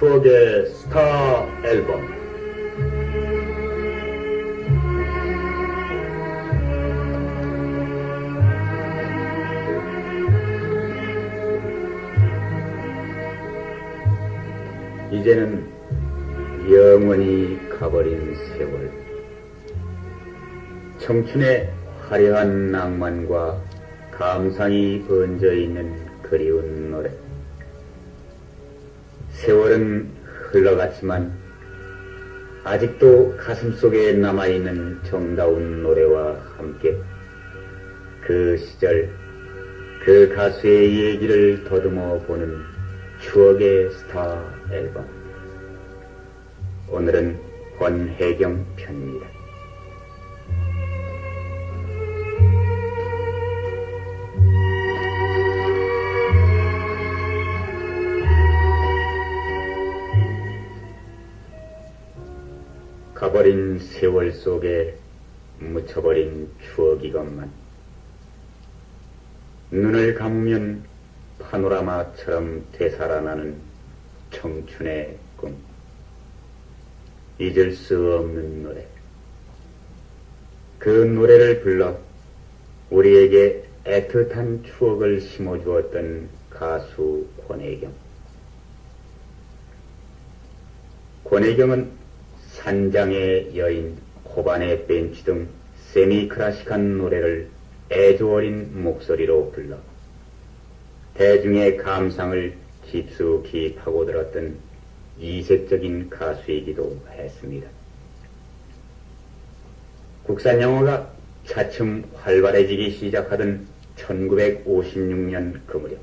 추억의 스타 앨범. 이제는 영원히 가버린 세월. 청춘의 화려한 낭만과 감상이 번져있는 그리운 노래. 세월은 흘러갔지만 아직도 가슴속에 남아있는 정다운 노래와 함께 그 시절 그 가수의 얘기를 더듬어 보는 추억의 스타 앨범. 오늘은 권혜경 편입니다. 가버린 세월 속에 묻혀버린 추억이건만 눈을 감으면 파노라마처럼 되살아나는 청춘의 꿈. 잊을 수 없는 노래. 그 노래를 불러 우리에게 애틋한 추억을 심어주었던 가수 권혜경. 권혜경은 산장의 여인, 호반의 벤치 등 세미클래식한 노래를 애조 어린 목소리로 불러 대중의 감상을 깊숙이 파고들었던 이색적인 가수이기도 했습니다. 국산 영화가 차츰 활발해지기 시작하던 1956년 그 무렵,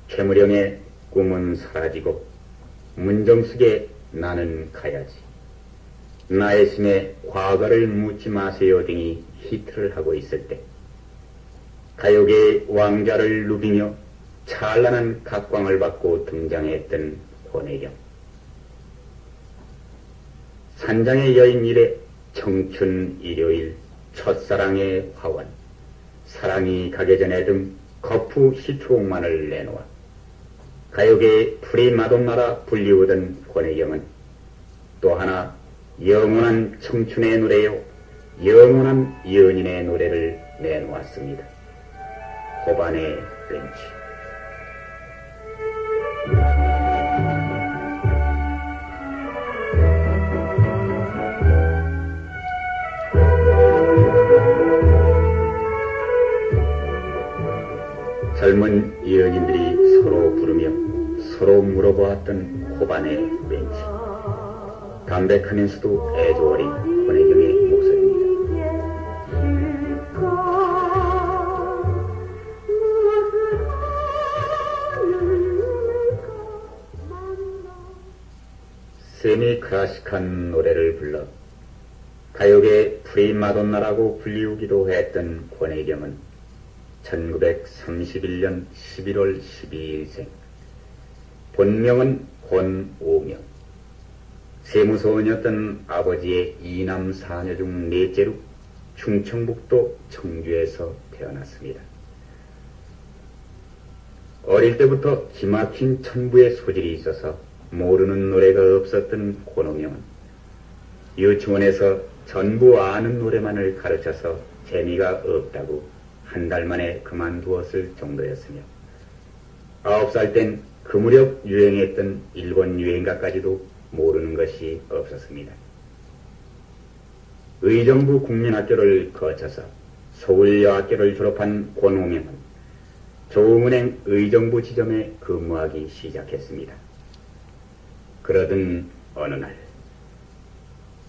최무령의 꿈은 사라지고 문정숙의 나는 가야지, 나의 심에 과거를 묻지 마세요 등이 히트를 하고 있을 때 가요계의 왕자를 누비며 찬란한 각광을 받고 등장했던 권혜경. 산장의 여인 이래 청춘 일요일, 첫사랑의 화원, 사랑이 가기 전에 등 거푸 히트곡만을 내놓아 가요계의 프리마돈나라 불리우던 권혜경은 또 하나 영원한 청춘의 노래요, 영원한 연인의 노래를 내놓았습니다. 호반의 벤치. 젊은 연인들이 서로 부르며 서로 물어보았던 호반의 벤치. 담백하면서도 애조 어린 권혜경의 목소리입니다. 세미클래식한 노래를 불러 가요계 프리마돈나라고 불리우기도 했던 권혜경은 1931년 11월 12일생, 본명은 권오명. 세무서원이었던 아버지의 이남 사녀 중 넷째로 충청북도 청주에서 태어났습니다. 어릴 때부터 기막힌 천부의 소질이 있어서 모르는 노래가 없었던 권오명은 유치원에서 전부 아는 노래만을 가르쳐서 재미가 없다고 한 달 만에 그만두었을 정도였으며 9살 땐 그 무렵 유행했던 일본 유행가까지도 모르는 것이 없었습니다. 의정부 국민학교를 거쳐서 서울여학교를 졸업한 권오명은 조흥은행 의정부 지점에 근무하기 시작했습니다. 그러던 어느 날,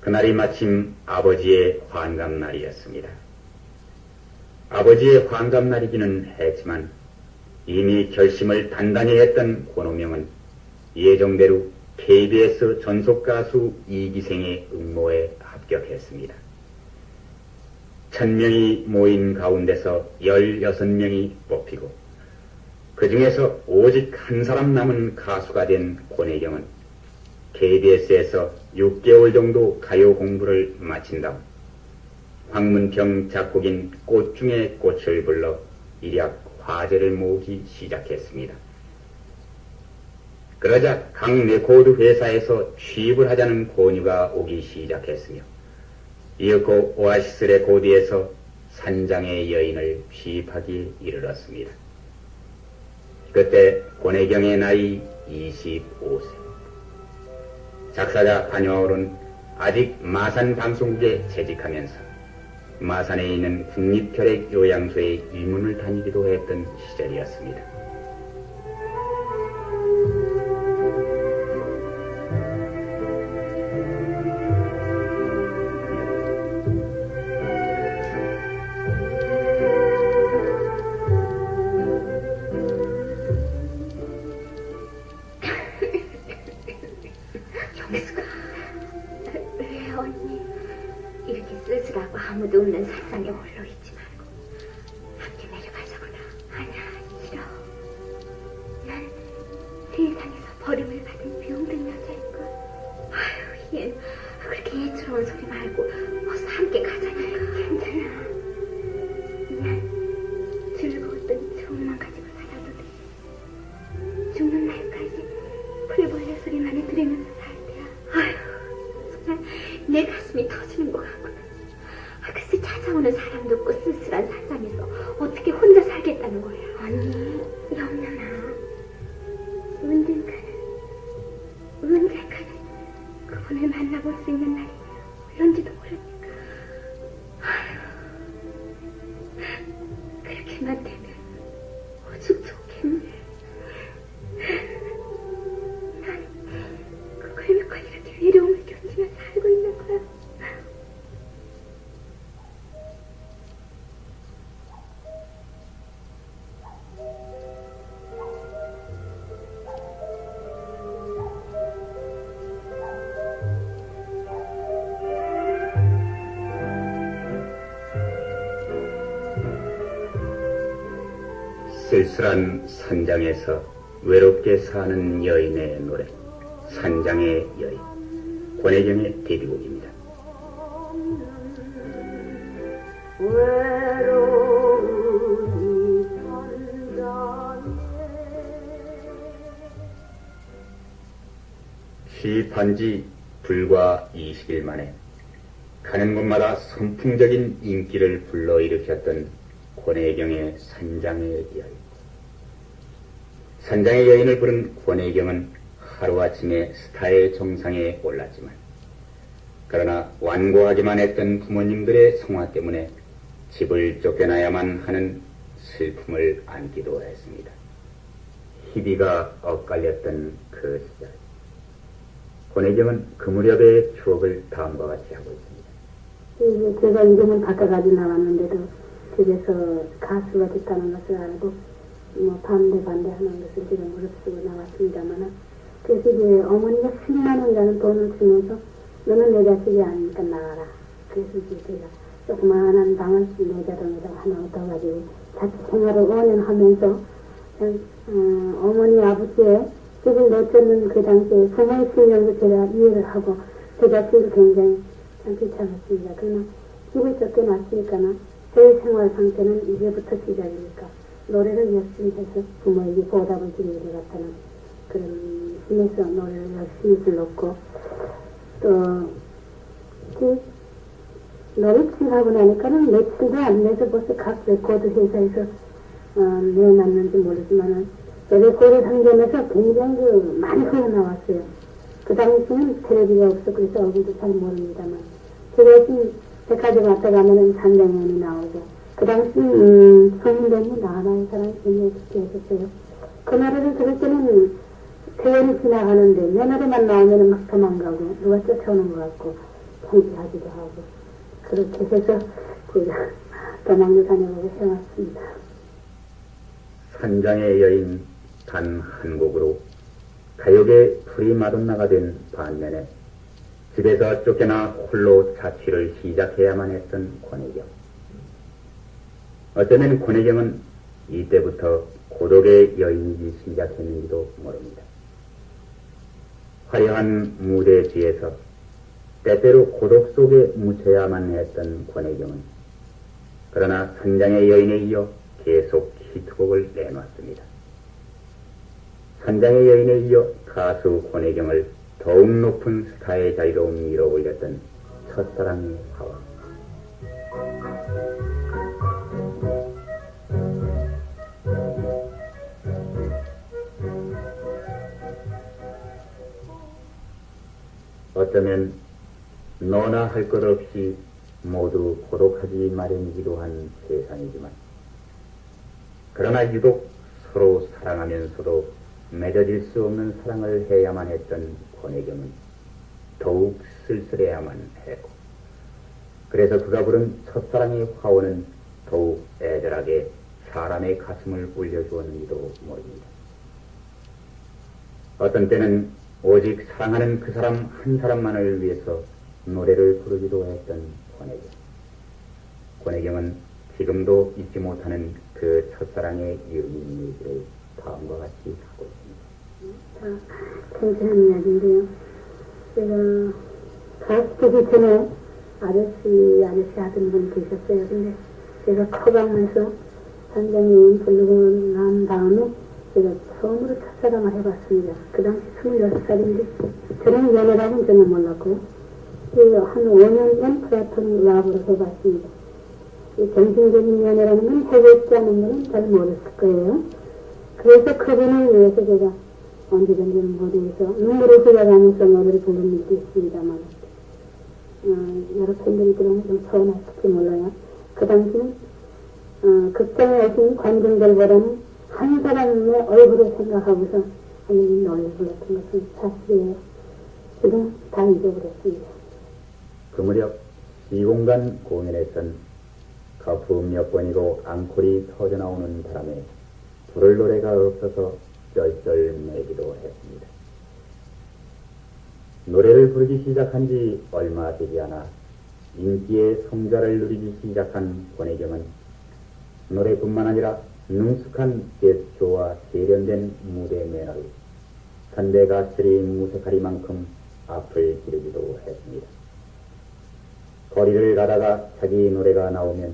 그날이 마침 아버지의 환갑날이었습니다. 아버지의 환갑날이기는 했지만 이미 결심을 단단히 했던 권오명은 예정대로 KBS 전속가수 2기생의 응모에 합격했습니다. 1000명이 모인 가운데서 16명이 뽑히고 그 중에서 오직 한 사람 남은 가수가 된 권혜경은 KBS에서 6개월 정도 가요 공부를 마친 다음 황문평 작곡인 꽃 중에 꽃을 불러 일약 화제를 모으기 시작했습니다. 그러자 각 레코드 회사에서 취입을 하자는 권유가 오기 시작했으며 이윽고 오아시스 레코드에서 산장의 여인을 취입하기에 이르렀습니다. 그때 권혜경의 나이 25세. 작사자 반야월은 아직 마산 방송국에 재직하면서 마산에 있는 국립혈액요양소의 입문을 다니기도 했던 시절이었습니다. 왜 언니 이렇게 쓸쓸하고 아무도 없는 산상에 홀로 있지 말고 함께 내려가자꾸나. 아니야, 싫어. 난 세상에서 버림을 받은 병든 여자일걸. 아유, 얘 그렇게 예스러운 소리 말고 어서 함께 가자니까. 괜찮아. 난 즐거웠던 추억만 가지고 살아도 돼. 죽는 날까지 풀벌레 소리만을 들으면서 살 때야. 아유, 정말 내 가슴이 터지는 것 같구나. 글쎄, 찾아오는 사람도 없고 쓸쓸한 산장에서 어떻게 혼자 살겠다는 거야. 언니, 영년아, 언젠가는 그분을 만나볼 수 있는 날이 올런지도 모르니까. 아유, 그렇게만 되면 오죽 좋겠네. 난 그걸 몇 번 이렇게 외로움을 견디며 살고 있는 거야. 쓸쓸한 산장에서 외롭게 사는 여인의 노래, 산장의 여인, 권혜경의 데뷔곡입니다. 외로운 산장에 시입한 지 불과 20일 만에 가는 곳마다 선풍적인 인기를 불러일으켰던 권혜경의 산장의 여인. 산장의 여인을 부른 권혜경은 하루아침에 스타의 정상에 올랐지만 그러나 완고하기만 했던 부모님들의 성화 때문에 집을 쫓겨나야만 하는 슬픔을 안기도 했습니다. 희비가 엇갈렸던 그 시절, 권혜경은 그 무렵의 추억을 다음과 같이 하고 있습니다. 제가 이름을 바꿔가지고 나왔는데도 집에서 가수가 됐다는 것을 알고 반대하는 것을 제가 무릅쓰고 나왔습니다만, 그래서 이제 어머니가 10만 원이라는 돈을 주면서 너는 내 자식이 아니니까 나가라. 그래서 이제 제가 조그마한 방을 내자동에다 하나 얻어가지고 자취 생활을 5년 하면서 어머니 아버지의 집을 내쫓는 그 당시에 부모의 신경도 제가 이해를 하고 제 자식을 굉장히 참 귀찮았습니다. 그러나 집을 쫓겨났으니까는 제 생활 상태는 이제부터 시작이니까 노래를 열심히 해서 부모에게 보답을 드리게 같다는 그런 힘에서 노래를 열심히 불렀고, 또 노래를 하고 나니까는 며칠도 안 돼서 벌써 각 레코드 회사에서 내놨는지 모르지만은 레코드 상점에서 굉장히 많이 흘러나왔어요. 그 당시에는 텔레비가 없어 그래서 얼굴도 잘 모릅니다만, 제가 지금 백화점 왔다 가면은 산장면이 나오고, 그 당시 성인대니 나라의 사람이 굉장히 듣게 했었어요. 그 노래를 들을 때는 대원이 지나가는데 내 노래만 나오면 막 도망가고 누가 쫓아오는 것 같고 통지하기도 하고, 그렇게 해서 제가 도망도 다녀보고 해왔습니다. 산장의 여인 단 한 곡으로 가요계 프리마돈나가 된 반면에 집에서 쫓겨나 홀로 자취를 시작해야만 했던 권혜경. 어쩌면 권혜경은 이때부터 고독의 여인이기 시작했는지도 모릅니다. 화려한 무대 뒤에서 때때로 고독 속에 묻혀야만 했던 권혜경은 그러나 산장의 여인에 이어 계속 히트곡을 내놨습니다. 산장의 여인에 이어 가수 권혜경을 더욱 높은 스타의 자리로 밀어 올렸던 첫사랑의 화원. 어쩌면 너나 할 것 없이 모두 고독하지 마련이기도 한 세상이지만, 그러나 유독 서로 사랑하면서도 맺어질 수 없는 사랑을 해야만 했던 권혜경은 더욱 쓸쓸해야만 했고, 그래서 그가 부른 첫사랑의 화원은 더욱 애절하게 사람의 가슴을 울려주었는지도 모릅니다. 어떤 때는 오직 사랑하는 그 사람 한 사람만을 위해서 노래를 부르기도 했던 권혜경. 권혜경은 지금도 잊지 못하는 그 첫사랑의 유민 얘기를 다음과 같이 하고 있습니다. 괜찮은 이야기인데요. 제가 가수 되기 전에 아저씨 하던 분 계셨어요. 근데 제가 커가면서 선생님 부르고 난 다음에 제가 처음으로 첫사랑을 해봤습니다. 그 당시 26살인데 저는 연애라고는 전혀 몰랐고 한 5년 전 플라톤 라브로 해봤습니다. 정신적인 연애라는 건 해보지 않은 분은 잘 모르실 거예요. 그래서 그분을 위해서 제가 언제든지 무대에서 눈물을 흘려가면서 노래를 부른 일도 있습니다만 여러 팬들이 들으면 좀 서운할지 몰라요. 그 당시는 극장에 오신 관중들보다는 한 사람의 얼굴을 생각하고서 하는 노래를 불렀던 것은 사실이에요. 지금 다 잊어버렸습니다. 그 무렵 시공간 공연에선 거품 몇 번이고 앙콜이 터져나오는 바람에 부를 노래가 없어서 쩔쩔매기도 했습니다. 노래를 부르기 시작한 지 얼마 되지 않아 인기의 성자를 누리기 시작한 권혜경은 노래뿐만 아니라 능숙한 제스처와 세련된 무대 매너로 선대 가수들이 무색하리만큼 앞을 기르기도 했습니다. 거리를 가다가 자기 노래가 나오면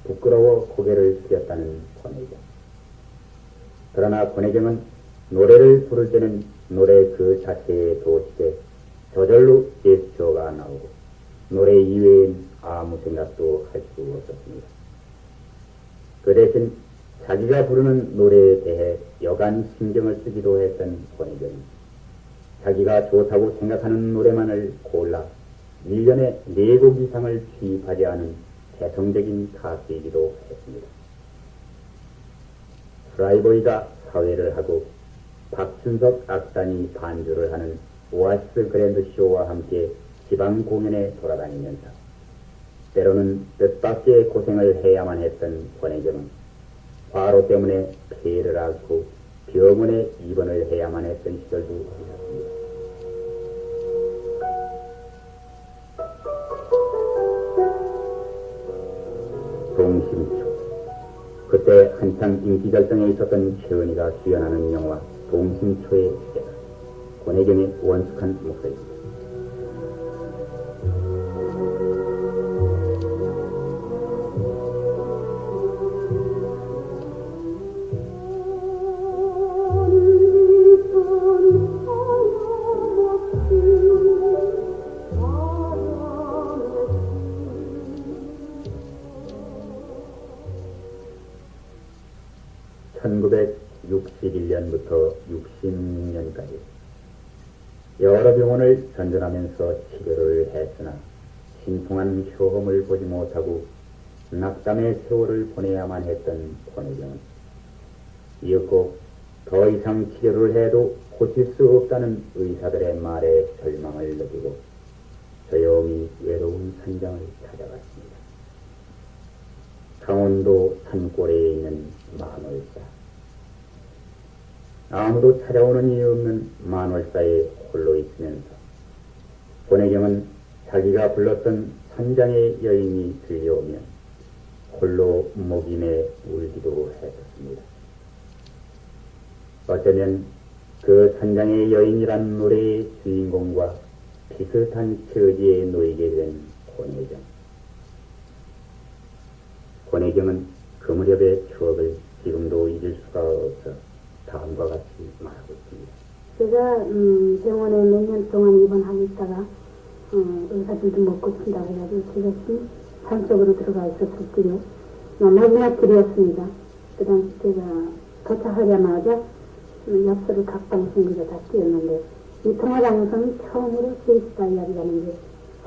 부끄러워 고개를 숙였다는 권혜경. 그러나 권혜경은 노래를 부를 때는 노래 그 자체의 도식에 저절로 제스처가 나오고 노래 이외엔 아무 생각도 할 수 없었습니다. 그 대신 자기가 부르는 노래에 대해 여간 신경을 쓰기도 했던 권혜경은 자기가 좋다고 생각하는 노래만을 골라 1년에 4곡 이상을 취입하지 않은 개성적인 가수이기도 했습니다. 프라이보이가 사회를 하고 박춘석 악단이 반주를 하는 오아시스 그랜드쇼와 함께 지방 공연에 돌아다니면서 때로는 뜻밖의 고생을 해야만 했던 권혜경은 과로 때문에 폐를 앓고 병원에 입원을 해야만 했던 시절도 있었습니다. 동심초. 그때 한창 인기절정에 있었던 최은희가 주연하는 영화 동심초의 시대다. 권혜경의 원숙한 목소리입니다. (1961년부터 66년까지) 여러 병원을 전전하면서 치료를 했으나 신통한 효험을 보지 못하고 낙담의 세월을 보내야만 했던 권혜경은 이윽고 더 이상 치료를 해도 고칠 수 없다는 의사들의 말에 절망을 느끼고 조용히 외로운 산장을 찾아갔습니다. 강원도 산골에 있는 만월사. 아무도 찾아오는 이 없는 만월사에 홀로 있으면서 권혜경은 자기가 불렀던 산장의 여인이 들려오면 홀로 목이 매 울기도 했었습니다. 어쩌면 그 산장의 여인이란 노래의 주인공과 비슷한 처지에 놓이게 된 권혜경. 권혜경은 그 무렵의 추억을 지금도 잊을 수가 없어 다음과 같이 말하고 있습니다. 제가 병원에 몇 년 동안 입원하고 있다가 의사들도 못 고친다고 해가지고 제가 산속으로 들어가 있었을 때요. 마지막 길이었습니다. 그 당시 제가 도착하자마자 엽서를 각 방송국에 다 띄웠는데 이 통화방송이 처음으로 제이스타 이야기라는 게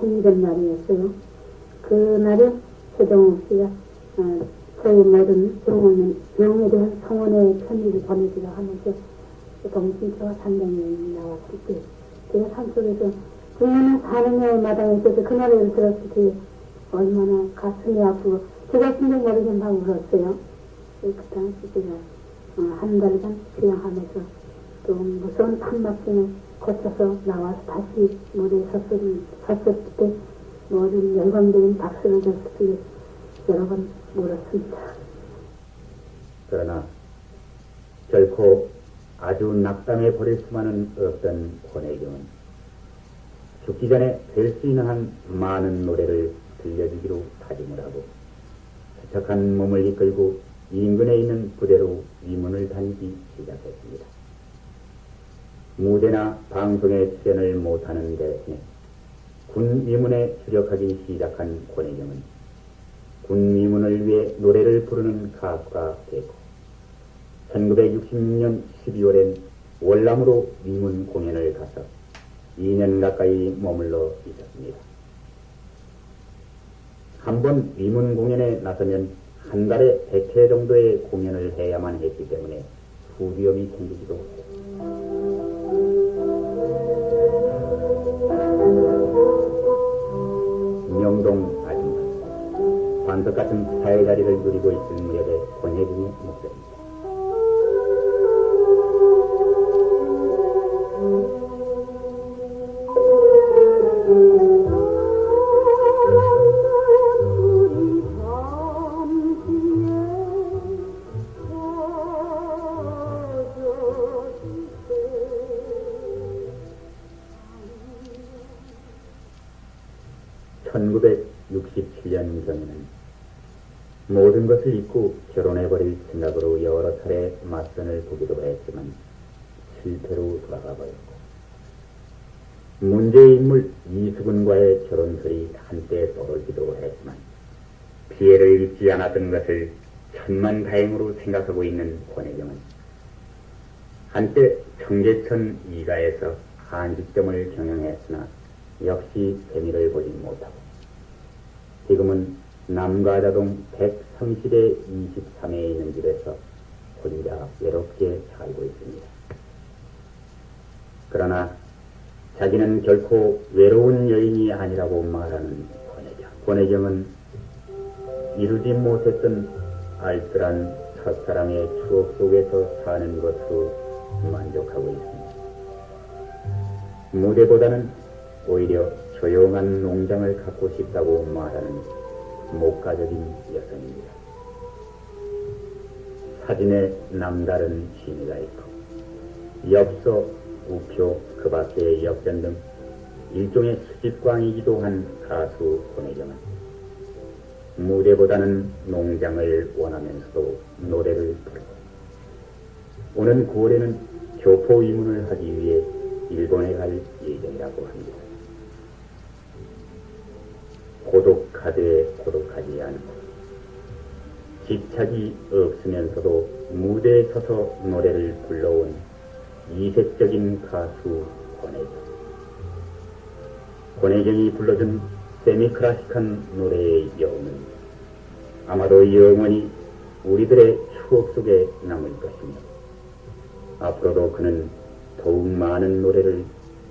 생기던 날이었어요. 그날에 최동욱 씨가 저희 모든 병에 대한 성원의 편지를 보내기로 하면서 동신처와 산장이 나왔을 때 제가 산속에서 중년은 사느냐의 마당에 있어서 그 노래를 들었을 때 얼마나 가슴이 아프고 제가 심정 모르게 막 울었어요. 그 당시 제가 한 달간 수양하면서 또 무서운 판막증을 거쳐서 나와서 다시 무대에 섰을 때 모든 열광적인 박수를 줬을 때 여러 번 울었습니다. 그러나 결코 아주 낙담해 버릴 수만은 없던 권혜경은 죽기 전에 될 수 있는 한 많은 노래를 들려주기로 다짐을 하고 세척한 몸을 이끌고 인근에 있는 부대로 위문을 다니기 시작했습니다. 무대나 방송에 출연을 못하는 대신에 군 위문에 출력하기 시작한 권혜경은 군 위문을 위해 노래를 부르는 가수가 되고 1966년 12월엔 월남으로 위문 공연을 가서 2년 가까이 머물러 있었습니다. 한번 위문 공연에 나서면 한 달에 100회 정도의 공연을 해야만 했기 때문에 후비염이 생기기도 했습니다. 명동 아줌마, 관석 같은 스타의 자리를 누리고 있을 무렵의 권혜경의 목소리입니다. 모든 것을 잊고 결혼해버릴 생각으로 여러 차례 맞선을 보기도 했지만 실패로 돌아가 버렸고 문제의 인물 이수근과의 결혼설이 한때 떠돌기도 했지만 피해를 입지 않았던 것을 천만다행으로 생각하고 있는 권혜경은 한때 청계천 이가에서 한식점을 경영했으나 역시 재미를 보지 못하고 지금은 남가자동 130에 23에 있는 집에서 혼자 외롭게 살고 있습니다. 그러나 자기는 결코 외로운 여인이 아니라고 말하는 권혜경은 이루지 못했던 알뜰한 첫사랑의 추억 속에서 사는 것으로 만족하고 있습니다. 무대보다는 오히려 조용한 농장을 갖고 싶다고 말하는 목가적인 여성입니다. 사진에 남다른 취미가 있고 엽서, 우표, 그 밖의 역전 등 일종의 수집광이기도 한 가수 권혜경은 무대보다는 농장을 원하면서도 노래를 부르고 오는 9월에는 교포 위문을 하기 위해 일본에 갈 예정이라고 합니다. 고독하되 고독하지 않고 집착이 없으면서도 무대에 서서 노래를 불러온 이색적인 가수 권혜경. 권혜경이 불러준 세미클래식한 노래의 여운은 아마도 영원히 우리들의 추억 속에 남을 것입니다. 앞으로도 그는 더욱 많은 노래를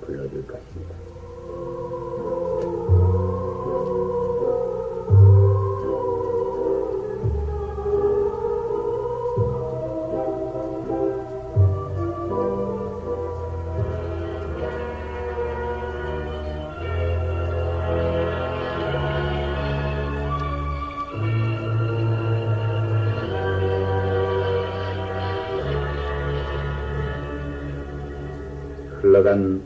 불러줄 것입니다. 흘러간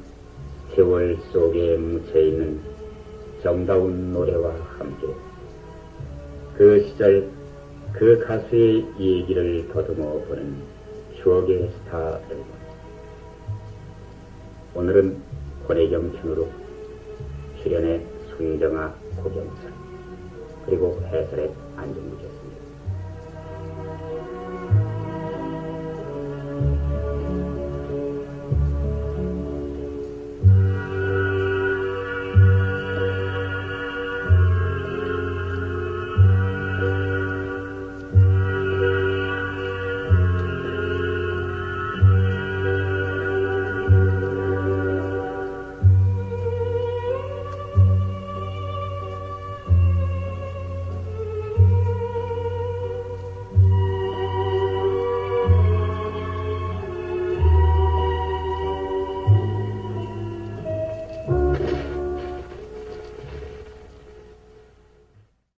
세월 속에 묻혀있는 정다운 노래와 함께 그 시절 그 가수의 얘기를 더듬어 보는 추억의 스타 앨범. 오늘은 권혜경 편으로 출연의 손정아, 고경선, 그리고 해설의 안정무였습니다.